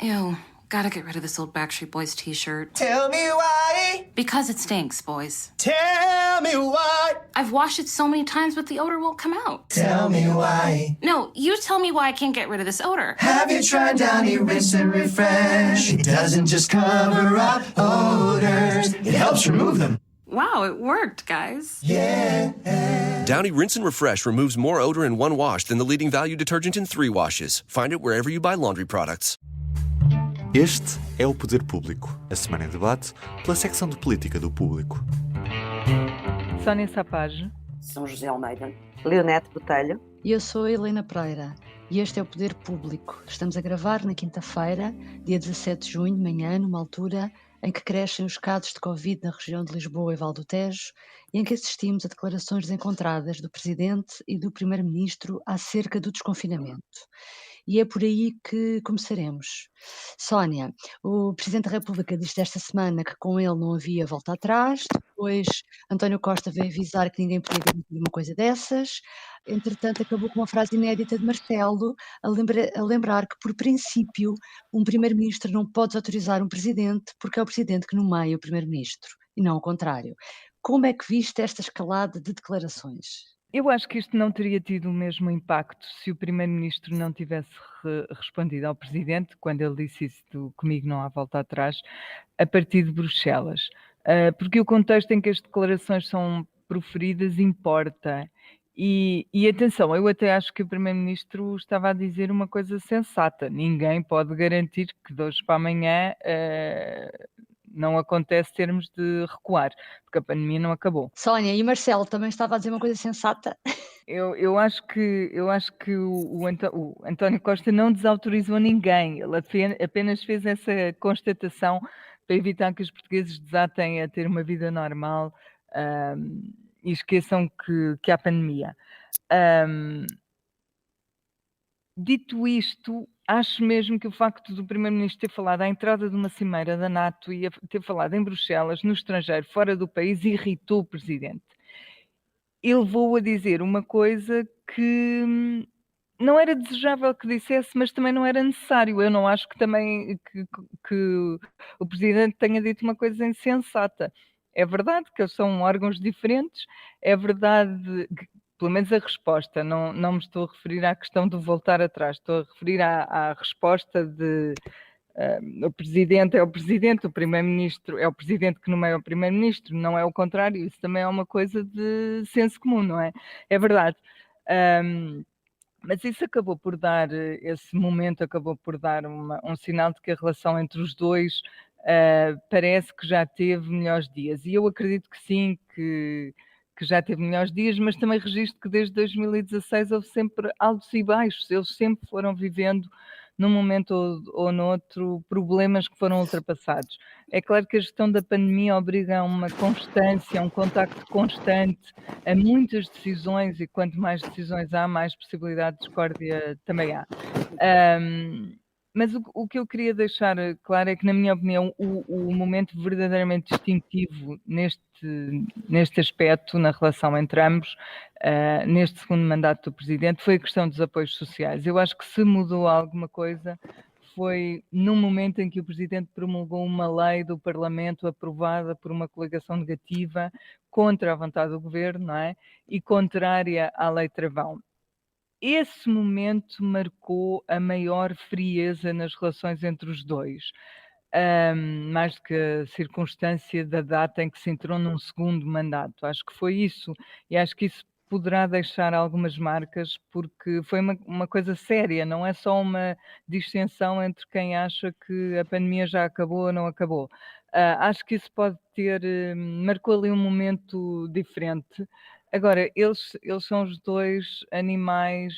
Ew, gotta get rid of this old Backstreet Boys t-shirt. Tell me why. Because it stinks, boys. Tell me why. I've washed it so many times, but the odor won't come out. Tell me why. No, you tell me why I can't get rid of this odor. Have you tried Downy Rinse and Refresh? It doesn't just cover up odors, it helps remove them. Wow, it worked, guys. Yeah. Downy Rinse and Refresh removes more odor in one wash than the leading value detergent in 3 washes. Find it wherever you buy laundry products. Este é o Poder Público, a semana em debate pela secção de política do Público. Sónia Sapage. São José Almeida. Leonete Botelho. E eu sou a Helena Pereira e este é o Poder Público. Estamos a gravar na quinta-feira, dia 17 de junho, de manhã, numa altura em que crescem os casos de Covid na região de Lisboa e Val do Tejo e em que assistimos a declarações desencontradas do Presidente e do Primeiro-Ministro acerca do desconfinamento. E é por aí que começaremos. Sónia, o Presidente da República disse esta semana que com ele não havia volta atrás, depois António Costa veio avisar que ninguém podia garantir uma coisa dessas, entretanto acabou com uma frase inédita de Marcelo a lembrar que, por princípio, um Primeiro-Ministro não pode autorizar um Presidente porque é o Presidente que nomeia o Primeiro-Ministro, e não o contrário. Como é que viste esta escalada de declarações? Eu acho que isto não teria tido o mesmo impacto se o Primeiro-Ministro não tivesse respondido ao Presidente, quando ele disse isso do comigo não há volta atrás, a partir de Bruxelas. Porque o contexto em que as declarações são proferidas importa. E atenção, eu até acho que o Primeiro-Ministro estava a dizer uma coisa sensata. Ninguém pode garantir que de hoje para amanhã não acontece termos de recuar, porque a pandemia não acabou. Sónia, e Marcelo também estava a dizer uma coisa sensata? Eu acho que o António Costa não desautorizou ninguém, ele apenas fez essa constatação para evitar que os portugueses desatem a ter uma vida normal e esqueçam que há pandemia. Dito isto, acho mesmo que o facto do Primeiro-Ministro ter falado à entrada de uma cimeira da NATO e ter falado em Bruxelas, no estrangeiro, fora do país, irritou o Presidente. Ele levou a dizer uma coisa que não era desejável que dissesse, mas também não era necessário. Eu não acho que também que o Presidente tenha dito uma coisa insensata. É verdade que eles são órgãos diferentes, é verdade que, pelo menos a resposta, não me estou a referir à questão de voltar atrás, estou a referir à resposta de o Presidente é o Presidente, o Primeiro-Ministro é o Presidente que nomeia o Primeiro-Ministro, não é o contrário, isso também é uma coisa de senso comum, não é? É verdade. Mas isso acabou por dar, esse momento acabou por dar um sinal de que a relação entre os dois parece que já teve melhores dias. E eu acredito que sim, que já teve melhores dias, mas também registro que desde 2016 houve sempre altos e baixos, eles sempre foram vivendo num momento ou noutro problemas que foram ultrapassados. É claro que a gestão da pandemia obriga a uma constância, a um contacto constante, a muitas decisões, e quanto mais decisões há, mais possibilidade de discórdia também há. Mas o que eu queria deixar claro é que, na minha opinião, o momento verdadeiramente distintivo neste aspecto, na relação entre ambos, neste segundo mandato do Presidente, foi a questão dos apoios sociais. Eu acho que se mudou alguma coisa foi no momento em que o Presidente promulgou uma lei do Parlamento aprovada por uma coligação negativa contra a vontade do Governo, não é? E contrária à Lei Travão. Esse momento marcou a maior frieza nas relações entre os dois, mais do que a circunstância da data em que se entrou num segundo mandato. Acho que foi isso, e acho que isso poderá deixar algumas marcas, porque foi uma coisa séria, não é só uma distensão entre quem acha que a pandemia já acabou ou não acabou. Acho que isso pode marcou ali um momento diferente. Agora, eles são os dois animais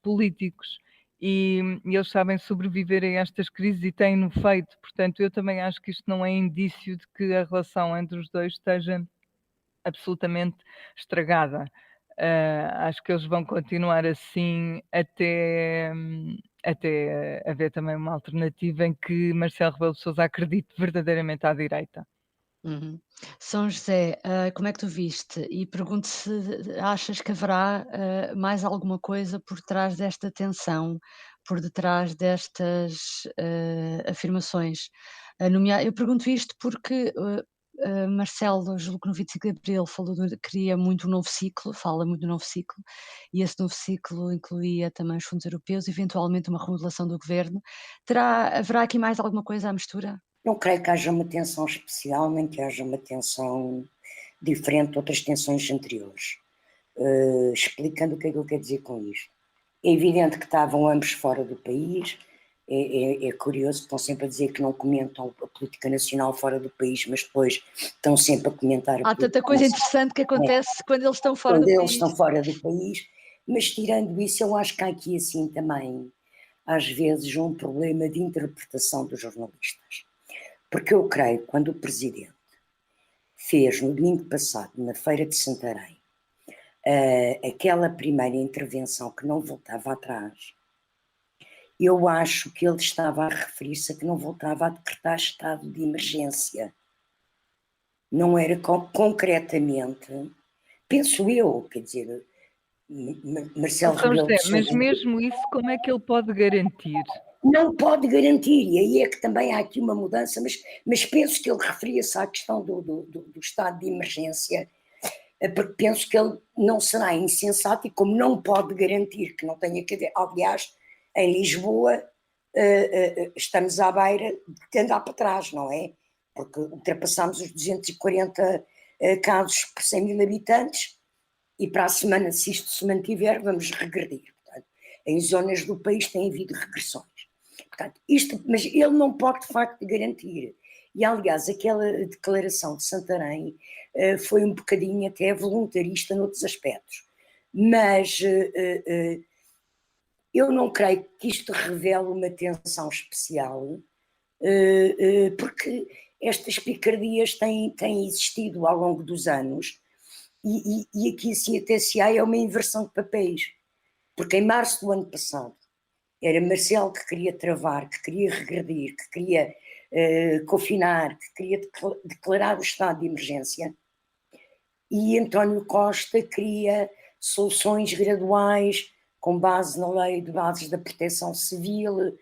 políticos e eles sabem sobreviver a estas crises e têm-no feito. Portanto, eu também acho que isto não é indício de que a relação entre os dois esteja absolutamente estragada. Acho que eles vão continuar assim até haver também uma alternativa em que Marcelo Rebelo de Sousa acredite verdadeiramente à direita. Uhum. São José, como é que tu viste? E pergunto se achas que haverá mais alguma coisa por trás desta tensão, por detrás destas afirmações. Eu pergunto isto porque Marcelo, julgo que no 25 de Abril queria muito um novo ciclo, fala muito do novo ciclo, e esse novo ciclo incluía também os fundos europeus, eventualmente uma remodelação do governo. Haverá aqui mais alguma coisa à mistura? Não creio que haja uma tensão especial, nem que haja uma tensão diferente de outras tensões anteriores. Explicando o que é que eu quero dizer com isto. É evidente que estavam ambos fora do país, é curioso que estão sempre a dizer que não comentam a política nacional fora do país, mas depois estão sempre a comentar a Há tanta coisa interessante que acontece quando eles estão fora do quando eles país. estão fora do país, mas tirando isso, eu acho que há aqui assim também, às vezes, um problema de interpretação dos jornalistas. Porque eu creio que quando o Presidente fez no domingo passado, na Feira de Santarém, aquela primeira intervenção que não voltava atrás, eu acho que ele estava a referir-se a que não voltava a decretar estado de emergência. Não era concretamente, penso eu, quer dizer, Marcelo São Rebelo de José, mas Sousa mesmo isso, como é que ele pode garantir? não pode garantir, e aí é que também há aqui uma mudança, mas penso que ele referia-se à questão do estado de emergência, porque penso que ele não será insensato e como não pode garantir que não tenha que haver, aliás, em Lisboa estamos à beira de andar para trás, não é? Porque ultrapassámos os 240 casos por 100 mil habitantes e para a semana, se isto se mantiver, vamos regredir. Portanto, em zonas do país tem havido regressões. Portanto, mas ele não pode de facto garantir. E aliás, aquela declaração de Santarém foi um bocadinho até voluntarista noutros aspectos. Mas eu não creio que isto revele uma tensão especial, porque estas picardias têm existido ao longo dos anos e aqui assim até se há é uma inversão de papéis, porque em março do ano passado era Marcelo que queria travar, que queria regredir, que queria confinar, que queria declarar o estado de emergência, e António Costa queria soluções graduais com base na lei de bases da proteção civil,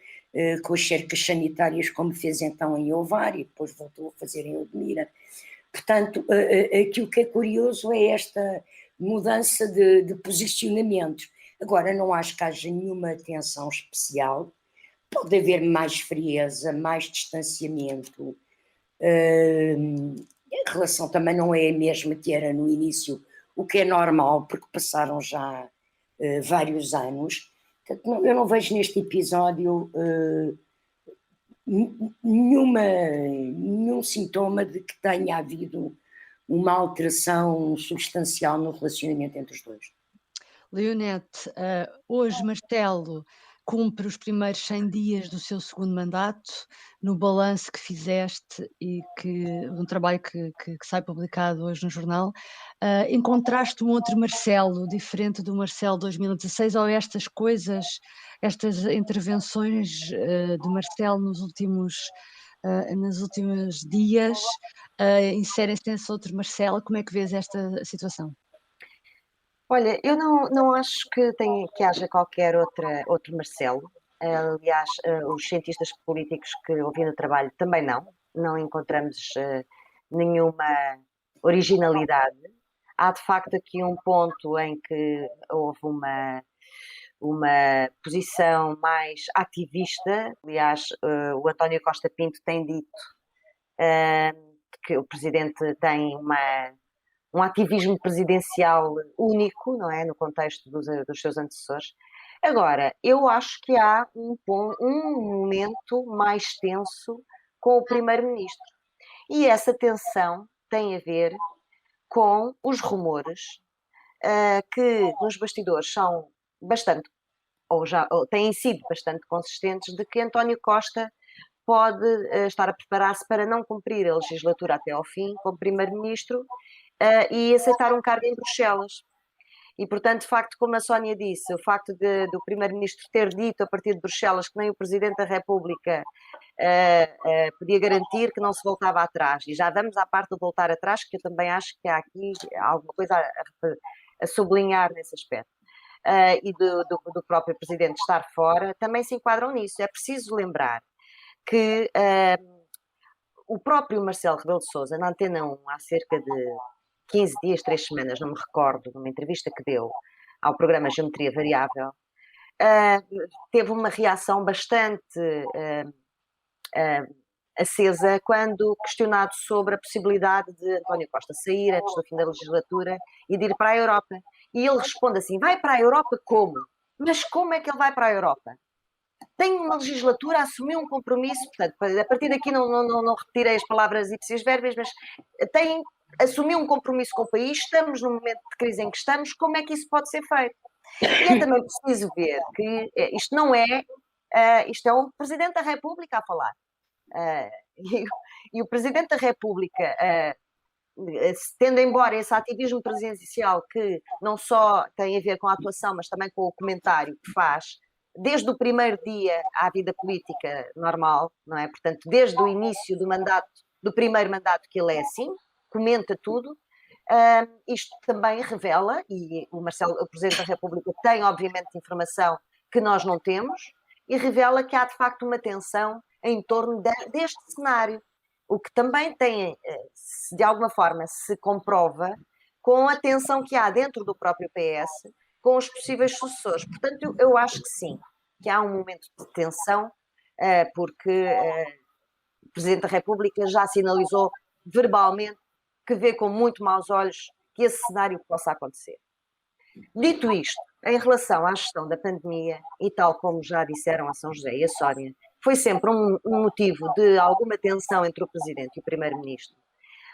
com as cercas sanitárias, como fez então em Ovar e depois voltou a fazer em Odmira. Portanto, aquilo que é curioso é esta mudança de posicionamentos. Agora, não acho que haja nenhuma tensão especial, pode haver mais frieza, mais distanciamento. A relação também não é a mesma que era no início, o que é normal, porque passaram já vários anos. Portanto, eu não vejo neste episódio nenhum sintoma de que tenha havido uma alteração substancial no relacionamento entre os dois. Leonete, hoje Marcelo cumpre os primeiros 100 dias do seu segundo mandato. No balanço que fizeste e um trabalho que sai publicado hoje no jornal, encontraste um outro Marcelo, diferente do Marcelo 2016, ou estas intervenções de Marcelo nos últimos dias inserem-se nesse outro Marcelo? Como é que vês esta situação? Olha, eu não acho que haja qualquer outro Marcelo. Aliás, os cientistas políticos que ouvi no trabalho também não encontramos nenhuma originalidade. Há de facto aqui um ponto em que houve uma posição mais ativista. Aliás, o António Costa Pinto tem dito que o Presidente tem um ativismo presidencial único, não é, no contexto dos seus antecessores. Agora, eu acho que há um momento mais tenso com o Primeiro-Ministro. E essa tensão tem a ver com os rumores que nos bastidores são bastante, ou têm sido bastante consistentes, de que António Costa pode estar a preparar-se para não cumprir a legislatura até ao fim como Primeiro-Ministro e aceitar um cargo em Bruxelas. E, portanto, de facto, como a Sónia disse, o facto do Primeiro-Ministro ter dito a partir de Bruxelas que nem o Presidente da República podia garantir que não se voltava atrás. E já damos à parte de voltar atrás, que eu também acho que há aqui alguma coisa a sublinhar nesse aspecto. e do próprio Presidente estar fora, também se enquadram nisso. É preciso lembrar que o próprio Marcelo Rebelo de Sousa, na Antena 1, há cerca de 15 dias, 3 semanas, não me recordo, numa entrevista que deu ao programa Geometria Variável, teve uma reação bastante acesa quando questionado sobre a possibilidade de António Costa sair antes do fim da legislatura e de ir para a Europa. E ele responde assim: vai para a Europa como? Mas como é que ele vai para a Europa? Tem uma legislatura, assumiu um compromisso, portanto, a partir daqui não repetirei as palavras ipsis verbis, mas assumiu um compromisso com o país, estamos num momento de crise em que estamos, como é que isso pode ser feito? E é também preciso ver que isto não é, isto é um Presidente da República a falar. E o Presidente da República, tendo embora esse ativismo presidencial que não só tem a ver com a atuação, mas também com o comentário que faz, desde o primeiro dia à vida política normal, não é? Portanto, desde o início do primeiro mandato que ele é assim, comenta tudo. Isto também revela, e o Presidente da República tem obviamente informação que nós não temos, e revela que há de facto uma tensão em torno deste cenário, o que também tem, de alguma forma, se comprova com a tensão que há dentro do próprio PS com os possíveis sucessores. Portanto, eu acho que sim, que há um momento de tensão, porque o Presidente da República já sinalizou verbalmente que vê com muito maus olhos que esse cenário possa acontecer. Dito isto, em relação à gestão da pandemia, e tal como já disseram a São José e a Sónia, foi sempre um motivo de alguma tensão entre o Presidente e o Primeiro-Ministro.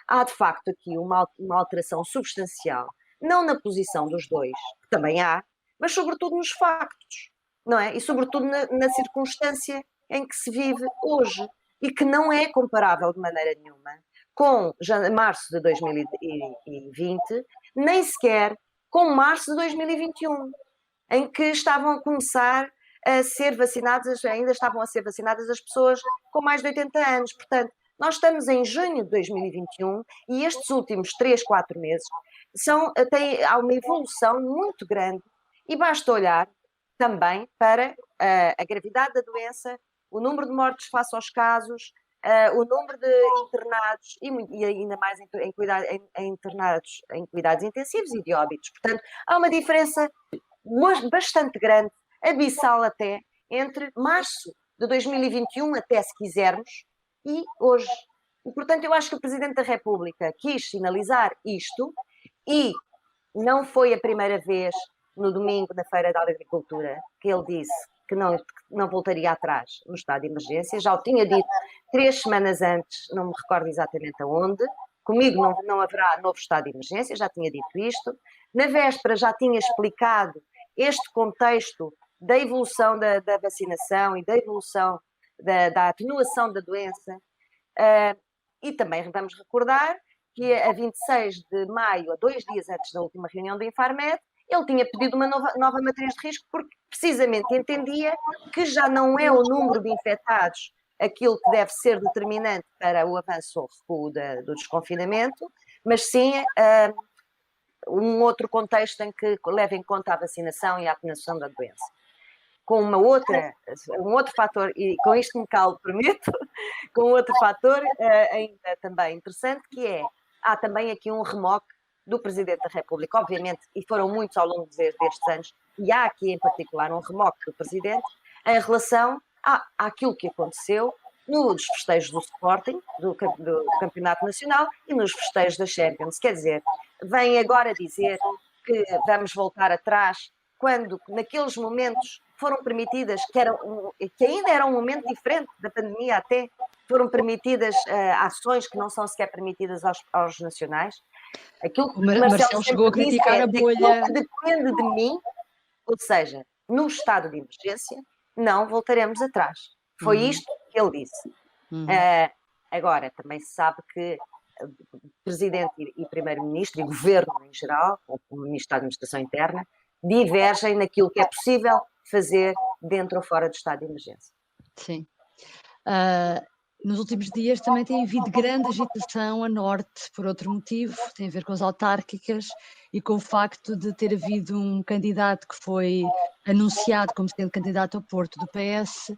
Há, de facto, aqui uma alteração substancial, não na posição dos dois, que também há, mas sobretudo nos factos, não é? E sobretudo na circunstância em que se vive hoje, e que não é comparável de maneira nenhuma com março de 2020, nem sequer com março de 2021, em que estavam a começar a ser vacinadas, ainda estavam a ser vacinadas as pessoas com mais de 80 anos. Portanto, nós estamos em junho de 2021 e estes últimos 3, 4 meses há uma evolução muito grande, e basta olhar também para a gravidade da doença, o número de mortes face aos casos, o número de internados e ainda mais internados em cuidados intensivos e de óbitos. Portanto, há uma diferença bastante grande, abissal até, entre março de 2021, até se quisermos, e hoje. E, portanto, eu acho que o Presidente da República quis sinalizar isto, e não foi a primeira vez no domingo na Feira da Agricultura que ele disse que não voltaria atrás no estado de emergência. Já o tinha dito 3 semanas antes, não me recordo exatamente aonde. Comigo não haverá novo estado de emergência, já tinha dito isto. Na véspera já tinha explicado este contexto da evolução da vacinação e da evolução da atenuação da doença. E também vamos recordar que a 26 de maio, a 2 dias antes da última reunião do Infarmed, ele tinha pedido uma nova matriz de risco porque precisamente entendia que já não é o número de infectados aquilo que deve ser determinante para o avanço ou recuo do desconfinamento, mas sim um outro contexto em que leva em conta a vacinação e a atenuação da doença. Com um outro fator, e com isto me calo, prometo, com outro fator ainda também interessante, que há também aqui um remoque do Presidente da República, obviamente, e foram muitos ao longo destes anos, e há aqui em particular um remoque do Presidente em relação àquilo que aconteceu nos festejos do Sporting, do Campeonato Nacional, e nos festejos da Champions. Quer dizer, vem agora dizer que vamos voltar atrás, quando naqueles momentos foram permitidas, que ainda era um momento diferente da pandemia até, foram permitidas ações que não são sequer permitidas aos nacionais. Aquilo que O Marcelo chegou a criticar a bolha. Que depende de mim, ou seja, no estado de emergência, não voltaremos atrás. Foi isto que ele disse. Agora, também se sabe que Presidente e Primeiro-Ministro, e Governo em geral, ou o Ministro da Administração Interna, divergem naquilo que é possível fazer dentro ou fora do estado de emergência. Sim. nos últimos dias também tem havido grande agitação a norte, por outro motivo, tem a ver com as autárquicas e com o facto de ter havido um candidato que foi anunciado como sendo candidato ao Porto do PS,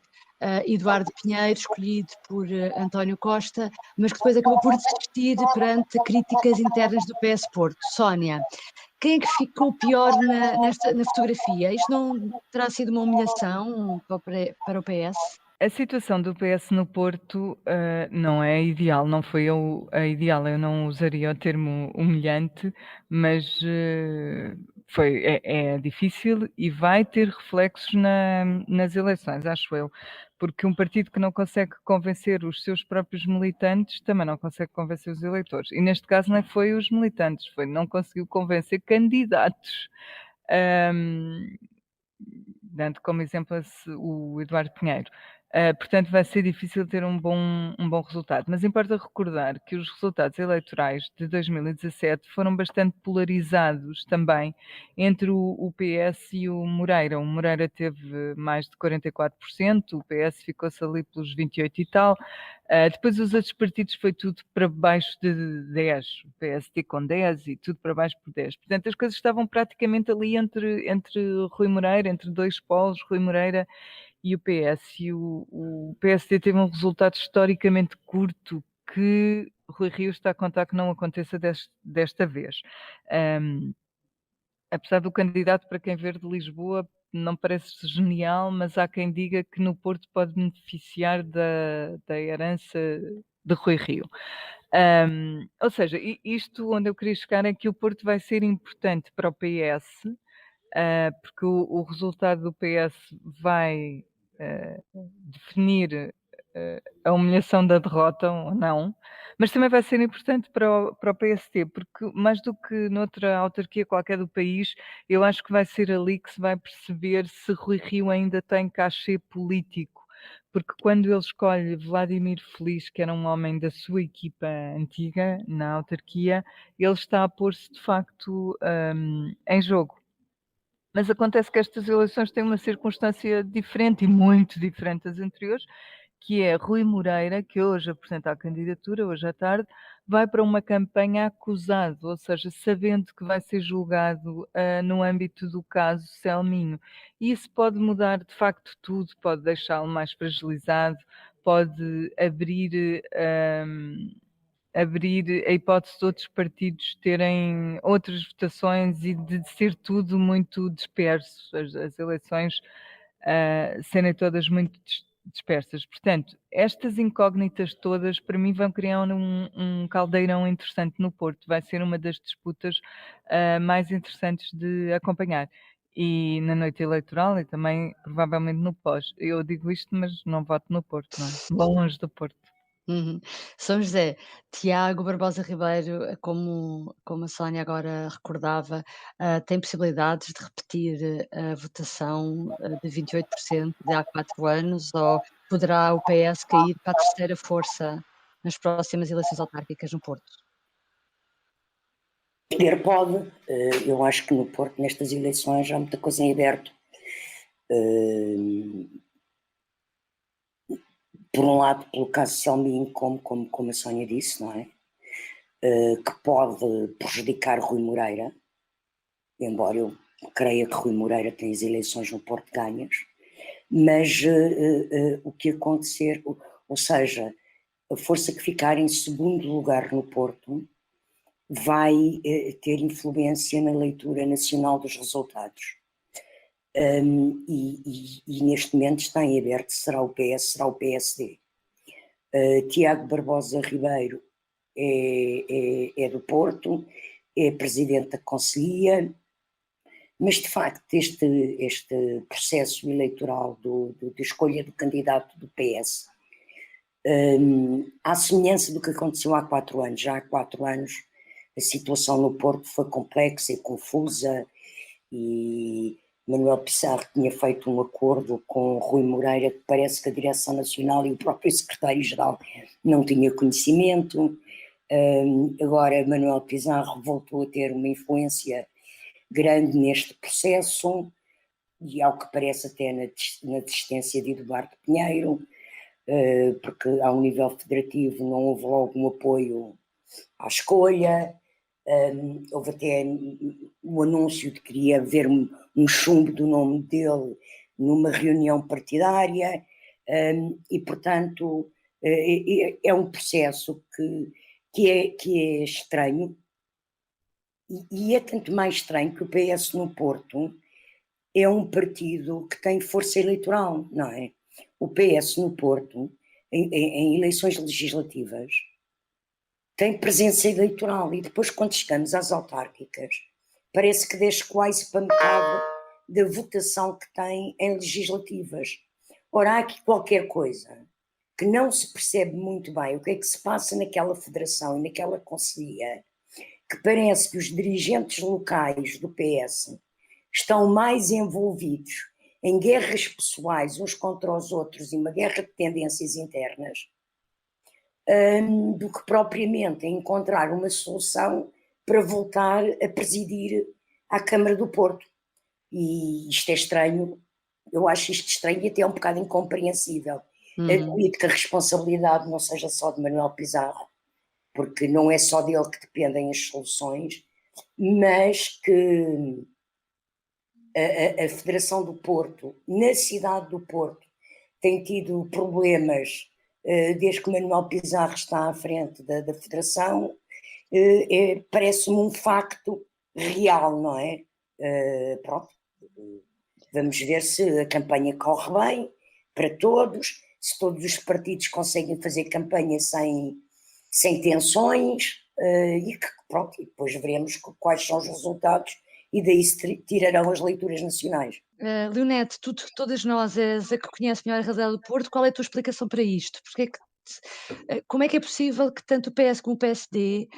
Eduardo Pinheiro, escolhido por António Costa, mas que depois acabou por desistir perante críticas internas do PS Porto. Sónia, quem é que ficou pior na fotografia? Isto não terá sido uma humilhação para o PS? A situação do PS no Porto não é ideal, não foi a ideal, eu não usaria o termo humilhante, mas é difícil e vai ter reflexos nas eleições, acho eu, porque um partido que não consegue convencer os seus próprios militantes também não consegue convencer os eleitores. E neste caso não foi os militantes, não conseguiu convencer candidatos. Dando como exemplo o Eduardo Pinheiro. Portanto, vai ser difícil ter um bom resultado. Mas importa recordar que os resultados eleitorais de 2017 foram bastante polarizados também entre o PS e o Moreira. O Moreira teve mais de 44%, o PS ficou-se ali pelos 28% e tal. Depois os outros partidos foi tudo para baixo de 10%, o PSD com 10% e tudo para baixo por 10%. Portanto, as coisas estavam praticamente ali entre Rui Moreira, entre dois polos, Rui Moreira e o PS. E o PSD teve um resultado historicamente curto que Rui Rio está a contar que não aconteça desta vez. Apesar do candidato para quem ver de Lisboa não parece genial, mas há quem diga que no Porto pode beneficiar da herança de Rui Rio. Ou seja, isto onde eu queria chegar é que o Porto vai ser importante para o PS, porque o resultado do PS vai definir a humilhação da derrota ou não, mas também vai ser importante para o PST, porque mais do que noutra autarquia qualquer do país, eu acho que vai ser ali que se vai perceber se Rui Rio ainda tem cachê político, porque quando ele escolhe Vladimir Feliz, que era um homem da sua equipa antiga na autarquia, ele está a pôr-se de facto em jogo. Mas acontece que estas eleições têm uma circunstância diferente e muito diferente das anteriores, que é Rui Moreira, que hoje apresenta a candidatura, hoje à tarde, vai para uma campanha acusado, ou seja, sabendo que vai ser julgado no âmbito do caso Selminho. E isso pode mudar de facto tudo, pode deixá-lo mais fragilizado, pode abrir a hipótese de outros partidos terem outras votações e de ser tudo muito disperso, as eleições serem todas muito dispersas. Portanto, estas incógnitas todas, para mim, vão criar um caldeirão interessante no Porto. Vai ser uma das disputas mais interessantes de acompanhar. E na noite eleitoral e também, provavelmente, no pós. Eu digo isto, mas não voto no Porto, não é? Longe do Porto. Uhum. São José, Tiago Barbosa Ribeiro, como a Sónia agora recordava, tem possibilidades de repetir a votação de 28% de há 4 anos, ou poderá o PS cair para a terceira força nas próximas eleições autárquicas no Porto? Poder pode. Eu acho que no Porto, nestas eleições, há muita coisa em aberto. Por um lado, pelo caso Selminho, como a Sónia disse, não é? Que pode prejudicar Rui Moreira, embora eu creia que Rui Moreira tem as eleições no Porto ganhas, mas o que acontecer, ou seja, a força que ficar em segundo lugar no Porto vai ter influência na leitura nacional dos resultados. E neste momento está em aberto, será o PS, será o PSD. Tiago Barbosa Ribeiro é do Porto, é presidente da Conselhia, mas de facto este processo eleitoral de escolha do candidato do PS, à semelhança do que aconteceu há 4 anos, já há 4 anos a situação no Porto foi complexa e confusa, e Manuel Pissarro tinha feito um acordo com Rui Moreira que parece que a Direção Nacional e o próprio Secretário-Geral não tinham conhecimento. Agora Manuel Pissarro voltou a ter uma influência grande neste processo e ao que parece até na desistência de Eduardo Pinheiro. porque ao nível federativo não houve logo um apoio à escolha. Houve até o anúncio de que queria haver um chumbo do nome dele numa reunião partidária, e portanto é um processo que é estranho, e é tanto mais estranho que o PS no Porto é um partido que tem força eleitoral, não é? O PS no Porto, em eleições legislativas, tem presença eleitoral, e depois quando chegamos às autárquicas parece que desce quase para metade da votação que tem em legislativas. Ora, há aqui qualquer coisa que não se percebe muito bem o que é que se passa naquela federação e naquela conselhia, que parece que os dirigentes locais do PS estão mais envolvidos em guerras pessoais uns contra os outros e uma guerra de tendências internas, do que propriamente encontrar uma solução para voltar a presidir à Câmara do Porto. E isto é estranho, eu acho isto estranho e até um bocado incompreensível. Admito que a responsabilidade não seja só de Manuel Pizarro, porque não é só dele que dependem as soluções, mas que a Federação do Porto, na cidade do Porto, tem tido problemas desde que Manuel Pizarro está à frente da Federação. Parece-me um facto real, não é? Pronto, vamos ver se a campanha corre bem para todos, se todos os partidos conseguem fazer campanha sem tensões, e que, pronto, e depois veremos quais são os resultados e daí se tirarão as leituras nacionais. Leonete, todas nós és a que conhece melhor a realidade do Porto, qual é a tua explicação para isto? Como é que é possível que tanto o PS como o PSD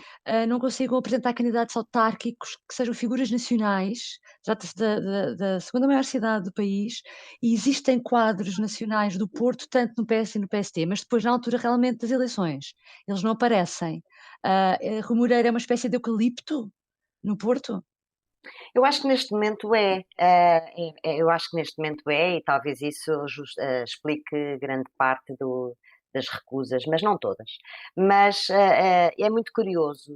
não consigam apresentar candidatos autárquicos que sejam figuras nacionais, trata-se da segunda maior cidade do país, e existem quadros nacionais do Porto, tanto no PS e no PSD, mas depois, na altura realmente das eleições, eles não aparecem. Rui Moreira é uma espécie de eucalipto no Porto? Eu acho que neste momento eu acho que neste momento e talvez isso explique grande parte das recusas, mas não todas. Mas é muito curioso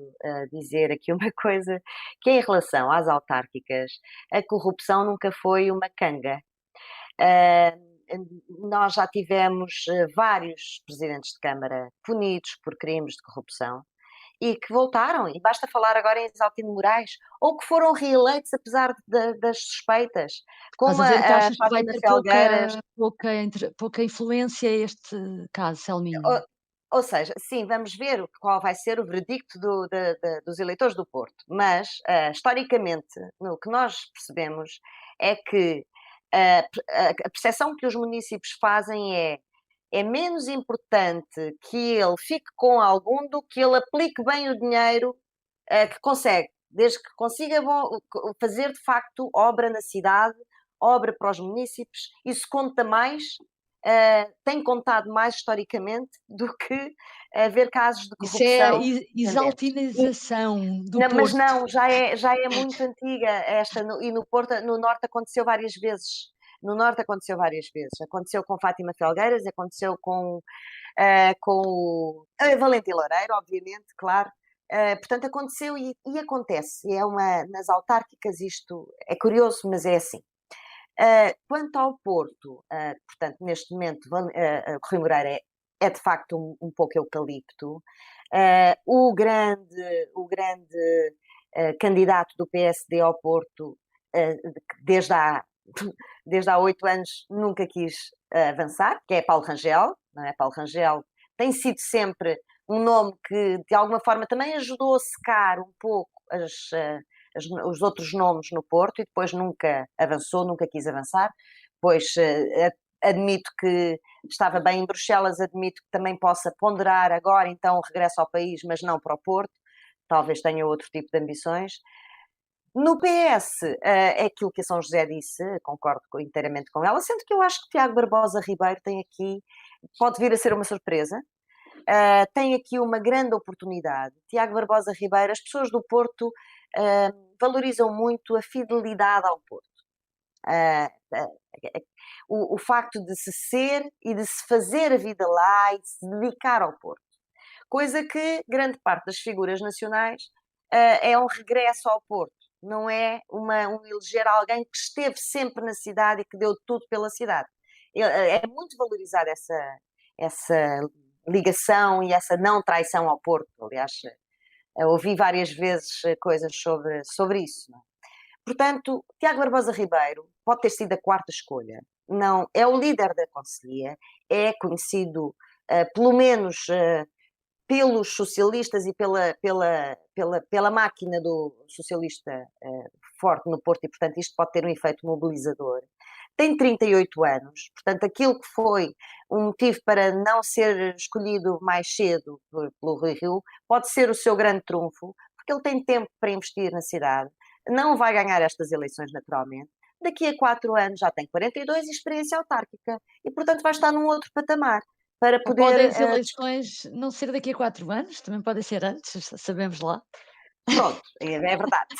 dizer aqui uma coisa, que em relação às autárquicas, a corrupção nunca foi uma canga. Nós já tivemos vários presidentes de Câmara punidos por crimes de corrupção, e que voltaram, e basta falar agora em Exaltino Moraes, ou que foram reeleitos apesar das suspeitas, como Estás a dizer que a achas que vai Fátima ter Felgueiras. pouca influência este caso, Selminha? Ou seja, sim, vamos ver qual vai ser o veredicto dos eleitores do Porto, mas historicamente, no que nós percebemos é que a percepção que os municípios fazem é menos importante que ele fique com algum do que ele aplique bem o dinheiro que consegue, desde que consiga fazer de facto obra na cidade, obra para os municípios. Isso conta mais, tem contado mais historicamente do que haver casos de Isso é corrupção. exaltinização do Não, mas Porto. não, já é muito antiga esta, e no Porto, no Norte aconteceu várias vezes. No Norte aconteceu várias vezes. Aconteceu com Fátima Felgueiras, aconteceu com a Valentim Loureiro, obviamente, claro. Portanto, aconteceu e acontece. Nas autárquicas isto é curioso, mas é assim. Quanto ao Porto, portanto, neste momento, Rui Moreira é de facto um pouco eucalipto. O grande candidato do PSD ao Porto, desde há 8 anos, nunca quis avançar, que é Paulo Rangel. Não é? Paulo Rangel tem sido sempre um nome que, de alguma forma, também ajudou a secar um pouco os outros nomes no Porto, e depois nunca avançou, nunca quis avançar. Pois admito que estava bem em Bruxelas, admito que também possa ponderar agora então o regresso ao país, mas não para o Porto, talvez tenha outro tipo de ambições. No PS, é aquilo que a São José disse, concordo inteiramente com ela, sendo que eu acho que Tiago Barbosa Ribeiro pode vir a ser uma surpresa, tem aqui uma grande oportunidade. Tiago Barbosa Ribeiro, as pessoas do Porto valorizam muito a fidelidade ao Porto. o facto de se ser e de se fazer a vida lá e de se dedicar ao Porto. Coisa que grande parte das figuras nacionais é um regresso ao Porto, não é um eleger alguém que esteve sempre na cidade e que deu tudo pela cidade. É muito valorizada essa ligação e essa não traição ao Porto. Aliás, ouvi várias vezes coisas sobre isso. Não é? Portanto, Tiago Barbosa Ribeiro pode ter sido a quarta escolha. Não, é o líder da Conselhia, é conhecido, pelo menos, pelos socialistas e pela máquina do socialista forte no Porto, e, portanto, isto pode ter um efeito mobilizador. Tem 38 anos, portanto, aquilo que foi um motivo para não ser escolhido mais cedo pelo Rui Rio, pode ser o seu grande trunfo, porque ele tem tempo para investir na cidade, não vai ganhar estas eleições naturalmente, daqui a 4 anos já tem 42 e experiência autárquica, e, portanto, vai estar num outro patamar. Para Ou podem poder. as eleições não ser daqui a 4 anos, também podem ser antes, sabemos lá. Pronto, é verdade.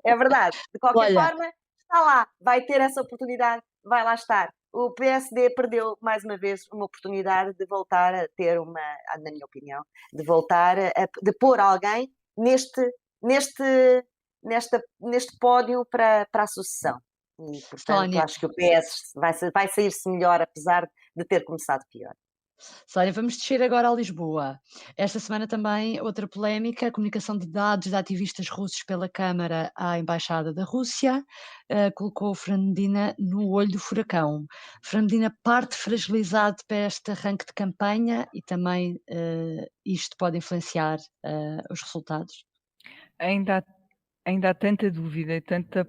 É verdade. De qualquer Olha, forma, está lá, vai ter essa oportunidade, vai lá estar. O PSD perdeu, mais uma vez, uma oportunidade de voltar a ter na minha opinião, de voltar de pôr alguém neste pódio para a sucessão. E, portanto, Sónia, acho que o PS vai sair-se melhor, apesar de ter começado pior. Sónia, vamos descer agora a Lisboa. Esta semana também outra polémica, a comunicação de dados de ativistas russos pela Câmara à Embaixada da Rússia, colocou o Fernando Medina no olho do furacão. Fernando Medina parte fragilizado para este arranque de campanha e também isto pode influenciar os resultados? Ainda há tanta dúvida e tanta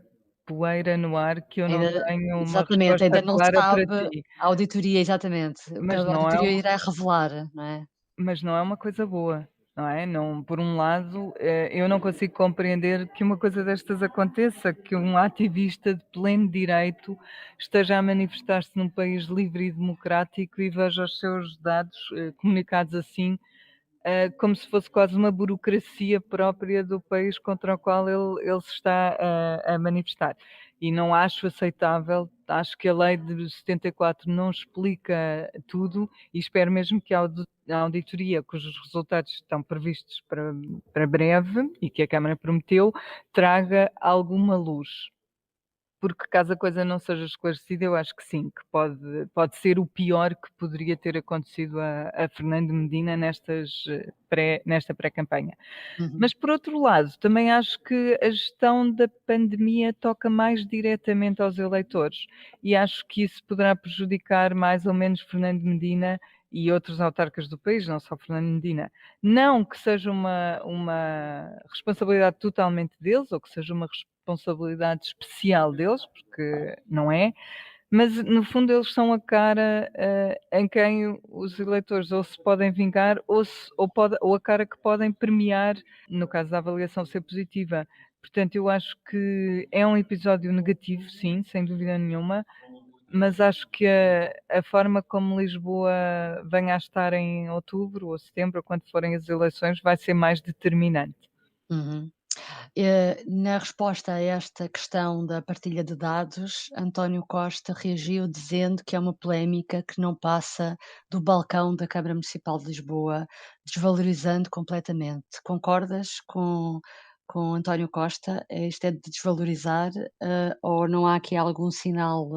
poeira no ar que eu não tenho uma Exatamente, ainda resposta não clara para sabe ti. a auditoria, exatamente, o que a Mas não é auditoria irá revelar, não é? Mas não é uma coisa boa, não é? Não, por um lado, eu não consigo compreender que uma coisa destas aconteça, que um ativista de pleno direito esteja a manifestar-se num país livre e democrático e veja os seus dados comunicados assim, como se fosse quase uma burocracia própria do país contra o qual ele se está a manifestar. E não acho aceitável, acho que a lei de 74 não explica tudo e espero mesmo que a auditoria, cujos resultados estão previstos para breve e que a Câmara prometeu, traga alguma luz. Porque caso a coisa não seja esclarecida, eu acho que sim, que pode ser o pior que poderia ter acontecido a Fernando Medina nesta pré-campanha. Mas, por outro lado, também acho que a gestão da pandemia toca mais diretamente aos eleitores e acho que isso poderá prejudicar mais ou menos Fernando Medina e outros autarcas do país, não só Fernando Medina. Não que seja uma responsabilidade totalmente deles ou que seja uma responsabilidade especial deles, porque não é, mas no fundo eles são a cara em quem os eleitores ou se podem vingar ou a cara que podem premiar, no caso da avaliação ser positiva. Portanto, eu acho que é um episódio negativo, sim, sem dúvida nenhuma, mas acho que a forma como Lisboa venha a estar em outubro ou setembro, ou quando forem as eleições, vai ser mais determinante. Uhum. Na resposta a esta questão da partilha de dados, António Costa reagiu dizendo que é uma polémica que não passa do balcão da Câmara Municipal de Lisboa, desvalorizando completamente. Concordas com António Costa? Isto é de desvalorizar, ou não há aqui algum sinal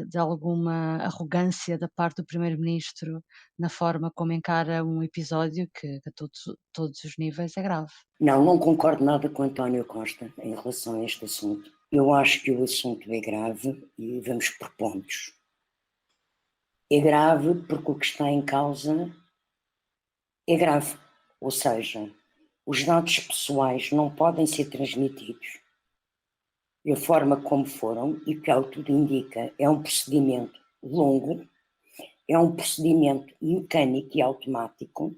de alguma arrogância da parte do primeiro-ministro na forma como encara um episódio que a todos os níveis é grave? Não concordo nada com António Costa em relação a este assunto. Eu acho que o assunto é grave e vamos por pontos. É grave porque o que está em causa é grave, ou seja, os dados pessoais não podem ser transmitidos da forma como foram e que ao tudo indica é um procedimento longo, é um procedimento mecânico e automático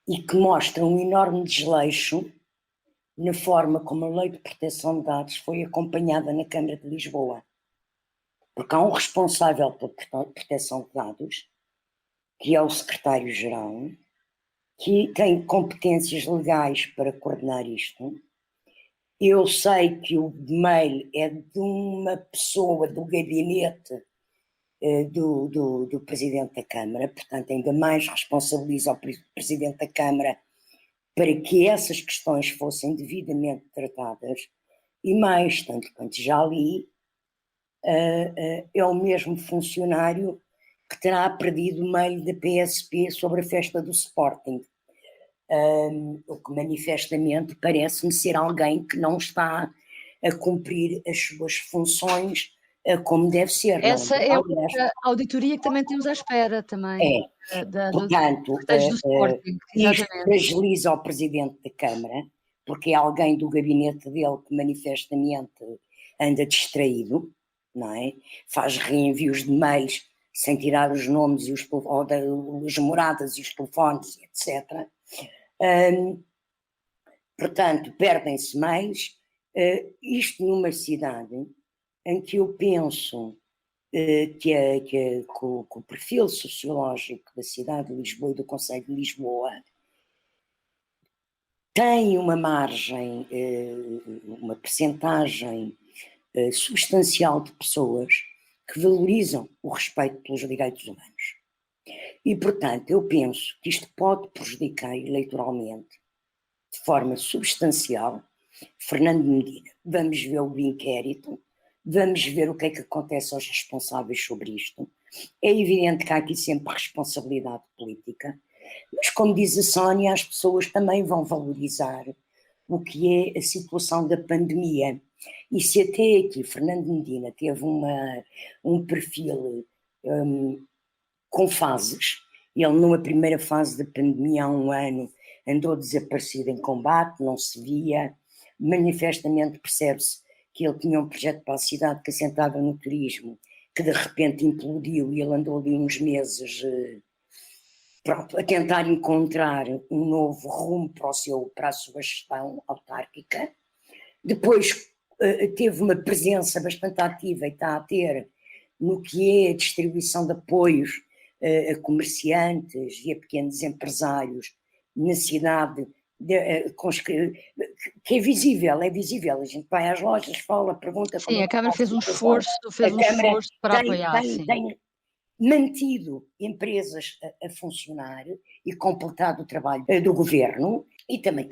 e que mostra um enorme desleixo na forma como a Lei de Proteção de Dados foi acompanhada na Câmara de Lisboa. Porque há um responsável pela proteção de dados, que é o secretário-geral, que tem competências legais para coordenar isto, Eu sei que o mail é de uma pessoa do gabinete do Presidente da Câmara, portanto ainda mais responsabiliza o Presidente da Câmara para que essas questões fossem devidamente tratadas, e mais, tanto quanto já li, é o mesmo funcionário que terá perdido o mail da PSP sobre a festa do Sporting, o que manifestamente parece-me ser alguém que não está a cumprir as suas funções como deve ser. Essa é Aliás, outra auditoria que também temos à espera também, portanto, cortejos do Sporting, isto exatamente. fragiliza o Presidente da Câmara, porque é alguém do gabinete dele que manifestamente anda distraído, não é? Faz reenvios de mails sem tirar os nomes e as moradas e os telefones, etc. Portanto, perdem-se mails. Isto numa cidade em que eu penso que o perfil sociológico da cidade de Lisboa e do Concelho de Lisboa tem uma margem, uma percentagem substancial de pessoas que valorizam o respeito pelos direitos humanos. E, portanto, eu penso que isto pode prejudicar eleitoralmente, de forma substancial, Fernando Medina. Vamos ver o inquérito, vamos ver o que é que acontece aos responsáveis sobre isto. É evidente que há aqui sempre responsabilidade política, mas, como diz a Sónia, as pessoas também vão valorizar o que é a situação da pandemia. E se até aqui Fernando Medina teve um perfil com fases, ele numa primeira fase da pandemia há um ano andou desaparecido em combate, não se via, manifestamente percebe-se que ele tinha um projeto para a cidade que assentava no turismo, que de repente implodiu, e ele andou ali uns meses a tentar encontrar um novo rumo para a sua gestão autárquica. Depois teve uma presença bastante ativa, e está a ter, no que é a distribuição de apoios a comerciantes e a pequenos empresários na cidade, que é visível, a gente vai às lojas, fala, pergunta. Sim, a Câmara fez um esforço para apoiar, sim. Tem mantido empresas a funcionar e completado o trabalho do governo, e também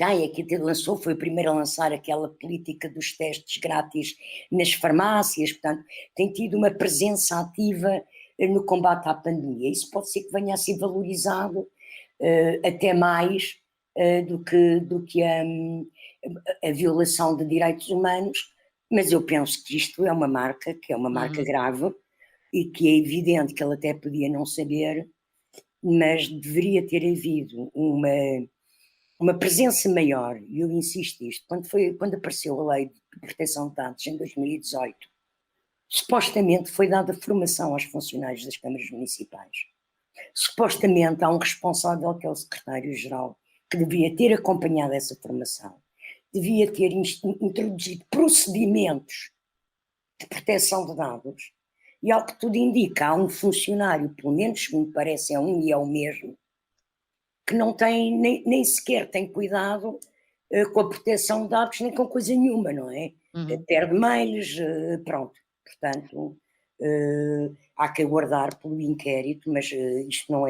foi o primeiro a lançar aquela política dos testes grátis nas farmácias, portanto tem tido uma presença ativa no combate à pandemia. Isso pode ser que venha a ser valorizado até mais do que a violação de direitos humanos, mas eu penso que isto é uma marca, grave, e que é evidente que ele até podia não saber, mas deveria ter havido uma presença maior, e eu insisto isto, quando apareceu a Lei de Proteção de Dados em 2018, supostamente foi dada formação aos funcionários das câmaras municipais. Supostamente há um responsável, que é o secretário-geral, que devia ter acompanhado essa formação, devia ter introduzido procedimentos de proteção de dados, e ao que tudo indica, há um funcionário, pelo menos segundo parece, é um e é o mesmo, que não tem, nem sequer tem cuidado com a proteção de dados, nem com coisa nenhuma, não é? Perde mails, pronto. Portanto, há que aguardar pelo inquérito, mas isto não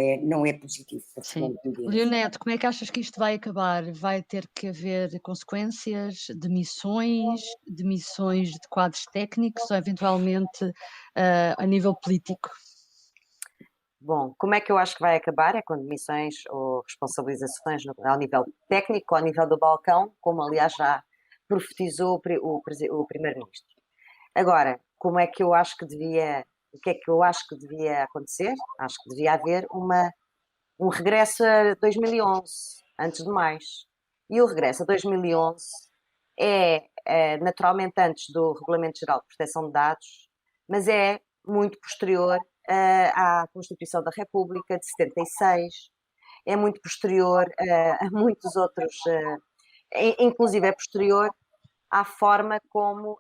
é positivo para Fernando Medina. Leonete, como é que achas que isto vai acabar? Vai ter que haver consequências, demissões de quadros técnicos ou eventualmente a nível político? Bom, como é que eu acho que vai acabar? É com demissões ou responsabilizações ao nível técnico, ao nível do balcão, como aliás já profetizou o Primeiro-Ministro. Agora, como é que eu acho que devia, o que é que eu acho que devia acontecer? Acho que devia haver um regresso a 2011, antes de mais. E o regresso a 2011 é naturalmente antes do Regulamento Geral de Proteção de Dados, mas é muito posterior à Constituição da República de 76, é muito posterior a muitos outros, inclusive é posterior à forma como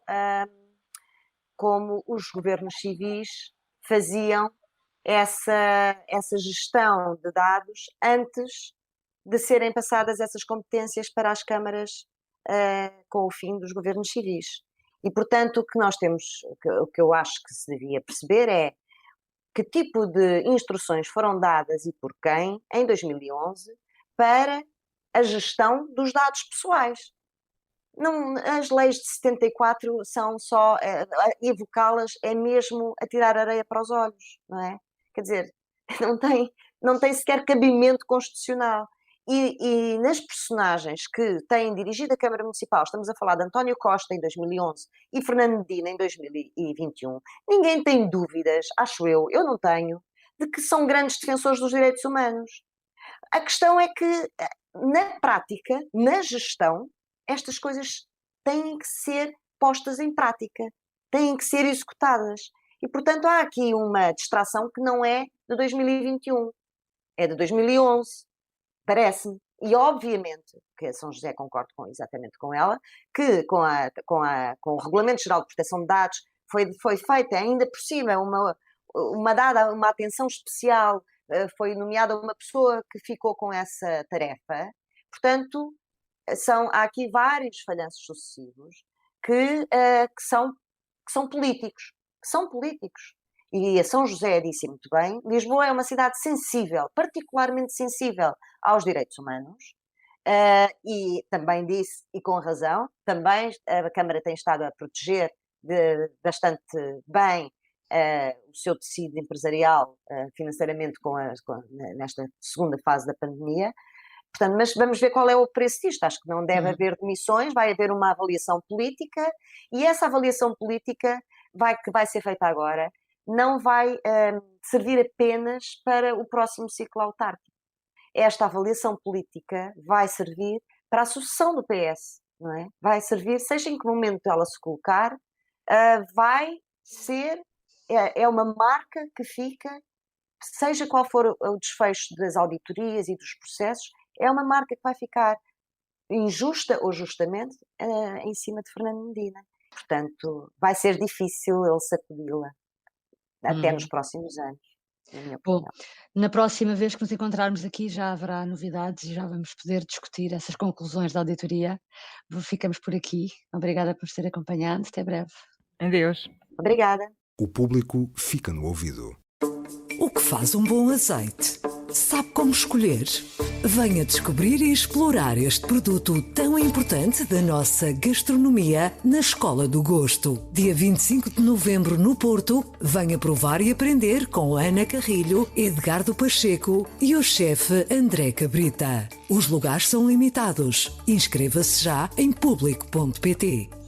os governos civis faziam essa gestão de dados antes de serem passadas essas competências para as câmaras com o fim dos governos civis. E, portanto, o que nós temos, o que eu acho que se devia perceber é que tipo de instruções foram dadas e por quem, em 2011, para a gestão dos dados pessoais. Não, as leis de 74 são só, evocá-las é mesmo atirar areia para os olhos, não é? Quer dizer, não tem sequer cabimento constitucional. E nas personagens que têm dirigido a Câmara Municipal, estamos a falar de António Costa em 2011 e Fernando Medina em 2021, ninguém tem dúvidas, acho eu não tenho, de que são grandes defensores dos direitos humanos. A questão é que, na prática, na gestão, estas coisas têm que ser postas em prática, têm que ser executadas. E, portanto, há aqui uma distração que não é de 2021, é de 2011. Parece-me, e obviamente que a São José concordo exatamente com ela, que com o Regulamento Geral de Proteção de Dados foi feita ainda por cima uma atenção especial, foi nomeada uma pessoa que ficou com essa tarefa. Portanto, há aqui vários falhanços sucessivos que são políticos, E a São José disse muito bem, Lisboa é uma cidade sensível, particularmente sensível aos direitos humanos, e também disse, e com razão, também a Câmara tem estado a proteger bastante bem o seu tecido empresarial financeiramente nesta segunda fase da pandemia. Portanto, mas vamos ver qual é o preço disto. Acho que não deve haver demissões, vai haver uma avaliação política, e essa avaliação política que vai ser feita agora não vai servir apenas para o próximo ciclo autárquico. Esta avaliação política vai servir para a sucessão do PS, não é? Vai servir, seja em que momento ela se colocar, vai ser, é uma marca que fica, seja qual for o desfecho das auditorias e dos processos, é uma marca que vai ficar injusta ou justamente em cima de Fernando Medina. Portanto, vai ser difícil ele sacudi-la até nos próximos anos, na minha opinião. Bom, na próxima vez que nos encontrarmos aqui já haverá novidades e já vamos poder discutir essas conclusões da auditoria. Ficamos por aqui. Obrigada por nos ter acompanhado. Até breve. Adeus. Obrigada. O público fica no ouvido. O que faz um bom azeite? Sabe como escolher? Venha descobrir e explorar este produto tão importante da nossa gastronomia na Escola do Gosto. Dia 25 de novembro no Porto, venha provar e aprender com Ana Carrilho, Edgardo Pacheco e o chefe André Cabrita. Os lugares são limitados. Inscreva-se já em público.pt.